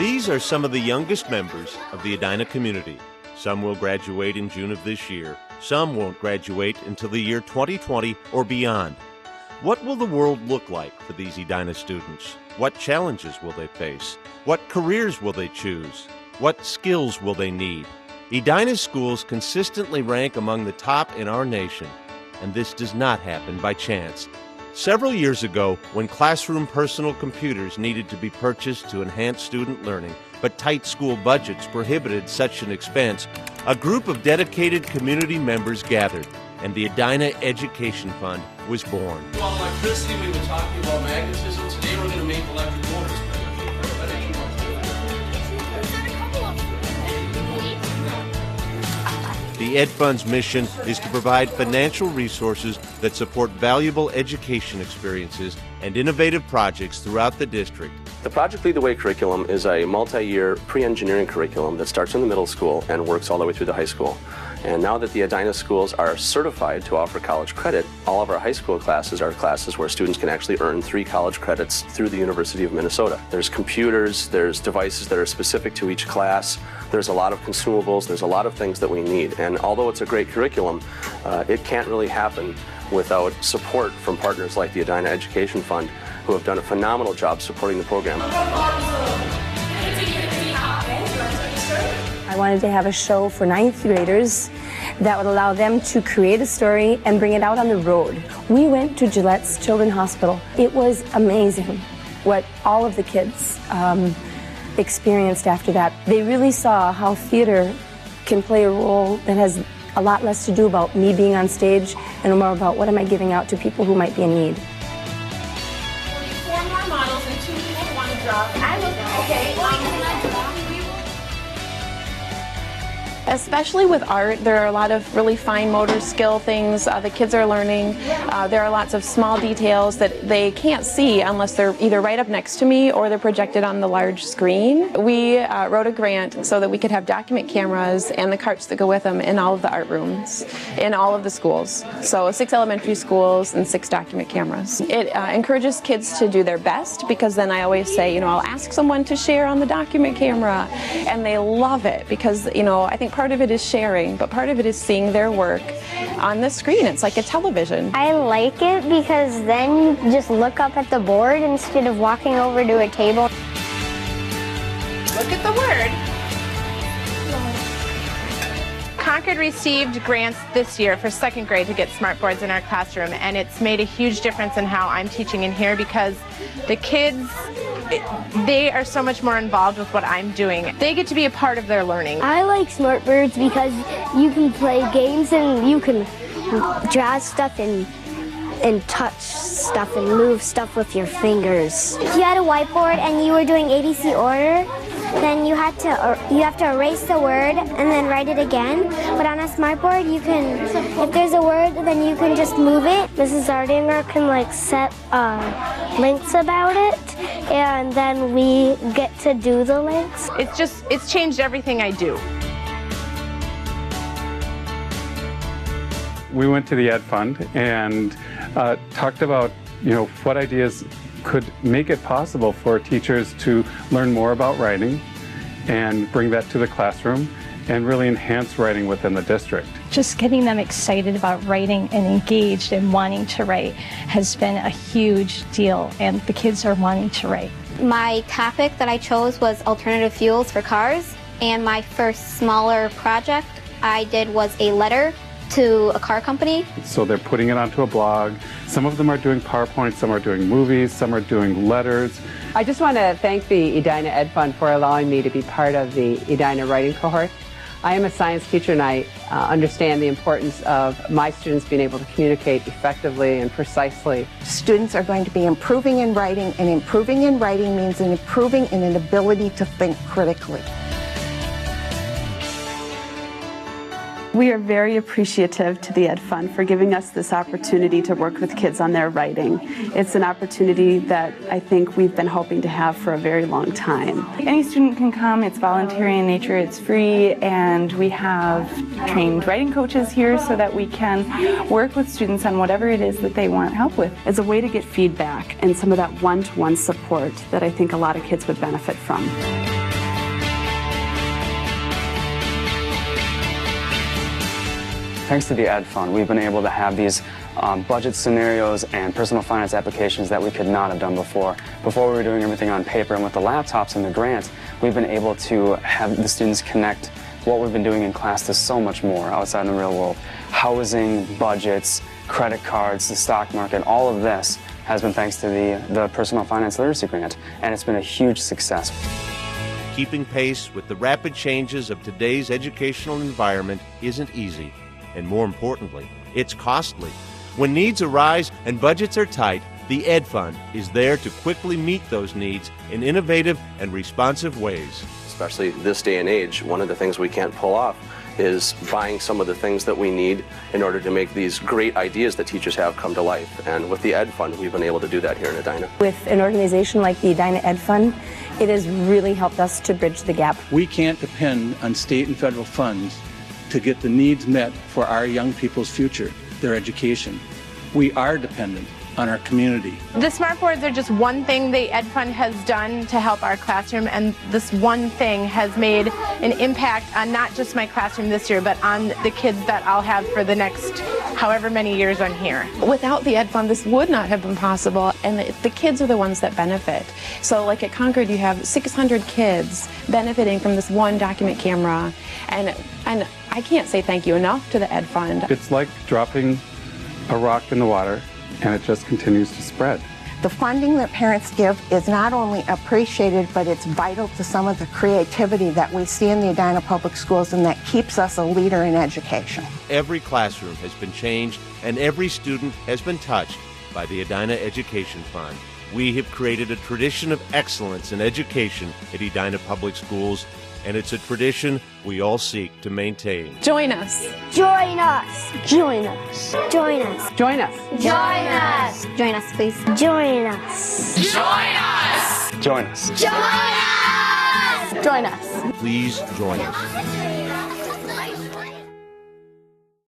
These are some of the youngest members of the Edina community. Some will graduate in June of this year. Some won't graduate until the year 2020 or beyond. What will the world look like for these Edina students? What challenges will they face? What careers will they choose? What skills will they need? Edina schools consistently rank among the top in our nation, and this does not happen by chance. Several years ago, when classroom personal computers needed to be purchased to enhance student learning, but tight school budgets prohibited such an expense, a group of dedicated community members gathered, and the Edina Education Fund was born. Well, electricity, we were talking about magnetism. Today we're going to make electric motors. The Ed Fund's mission is to provide financial resources that support valuable education experiences and innovative projects throughout the district. The Project Lead the Way curriculum is a multi-year pre-engineering curriculum that starts in the middle school and works all the way through the high school. And now that the Edina schools are certified to offer college credit, all of our high school classes are classes where students can actually earn 3 college credits through the University of Minnesota. There's computers, there's devices that are specific to each class, there's a lot of consumables, there's a lot of things that we need. And although it's a great curriculum, it can't really happen without support from partners like the Edina Education Fund, who have done a phenomenal job supporting the program. I wanted to have a show for 9th graders that would allow them to create a story and bring it out on the road. We went to Gillette's Children's Hospital. It was amazing what all of the kids experienced after that. They really saw how theater can play a role that has a lot less to do about me being on stage and more about what am I giving out to people who might be in need. 4 more models and 2 people want to draw. I look okay. Especially with art, there are a lot of really fine motor skill things the kids are learning. There are lots of small details that they can't see unless they're either right up next to me or they're projected on the large screen. We wrote a grant so that we could have document cameras and the carts that go with them in all of the art rooms in all of the schools. So 6 elementary schools and 6 document cameras. It encourages kids to do their best, because then I always say, I'll ask someone to share on the document camera, and they love it because, I think part of it is sharing, but part of it is seeing their work on the screen. It's like a television. I like it because then you just look up at the board instead of walking over to a table. Look at the word. Concord received grants this year for 2nd grade to get smart boards in our classroom, and it's made a huge difference in how I'm teaching in here because the kids, they are so much more involved with what I'm doing. They get to be a part of their learning. I like smart boards because you can play games and you can draw stuff and touch stuff and move stuff with your fingers. If you had a whiteboard and you were doing ABC order, then you have to erase the word and then write it again. But on a smartboard, you can, if there's a word, then you can just move it. Mrs. Ardinger can set links about it, and then we get to do the links. It's changed everything I do. We went to the Ed Fund and talked about, what ideas could make it possible for teachers to learn more about writing and bring that to the classroom and really enhance writing within the district. Just getting them excited about writing and engaged and wanting to write has been a huge deal, and the kids are wanting to write. My topic that I chose was alternative fuels for cars, and my first smaller project I did was a letter to a car company. So they're putting it onto a blog. Some of them are doing PowerPoint, some are doing movies, some are doing letters. I just want to thank the Edina Ed Fund for allowing me to be part of the Edina writing cohort. I am a science teacher, and I understand the importance of my students being able to communicate effectively and precisely. Students are going to be improving in writing, and improving in writing means improving in an ability to think critically. We are very appreciative to the Ed Fund for giving us this opportunity to work with kids on their writing. It's an opportunity that I think we've been hoping to have for a very long time. Any student can come, it's voluntary in nature, it's free, and we have trained writing coaches here so that we can work with students on whatever it is that they want help with. It's a way to get feedback and some of that one-to-one support that I think a lot of kids would benefit from. Thanks to the Ed Fund, we've been able to have these budget scenarios and personal finance applications that we could not have done before. Before we were doing everything on paper, and with the laptops and the grants, we've been able to have the students connect what we've been doing in class to so much more outside in the real world. Housing, budgets, credit cards, the stock market, all of this has been thanks to the Personal Finance Literacy Grant, and it's been a huge success. Keeping pace with the rapid changes of today's educational environment isn't easy, and more importantly, it's costly. When needs arise and budgets are tight, the Ed Fund is there to quickly meet those needs in innovative and responsive ways. Especially this day and age, one of the things we can't pull off is buying some of the things that we need in order to make these great ideas that teachers have come to life. And with the Ed Fund, we've been able to do that here in Edina. With an organization like the Edina Ed Fund, it has really helped us to bridge the gap. We can't depend on state and federal funds to get the needs met for our young people's future, their education. We are dependent on our community. The smart boards are just one thing the Ed Fund has done to help our classroom, and this one thing has made an impact on not just my classroom this year, but on the kids that I'll have for the next however many years I'm here. Without the Ed Fund, this would not have been possible, and the kids are the ones that benefit. So like at Concord, you have 600 kids benefiting from this one document camera, and I can't say thank you enough to the Ed Fund. It's like dropping a rock in the water, and it just continues to spread. The funding that parents give is not only appreciated, but it's vital to some of the creativity that we see in the Edina Public Schools, and that keeps us a leader in education. Every classroom has been changed, and every student has been touched by the Edina Education Fund. We have created a tradition of excellence in education at Edina Public Schools, and it's a tradition we all seek to maintain. Join us. Join us. Join us. Join us. Join us. Join us. Join us, please. Join us. Join us! Join us. Join us. Join us. Please join us.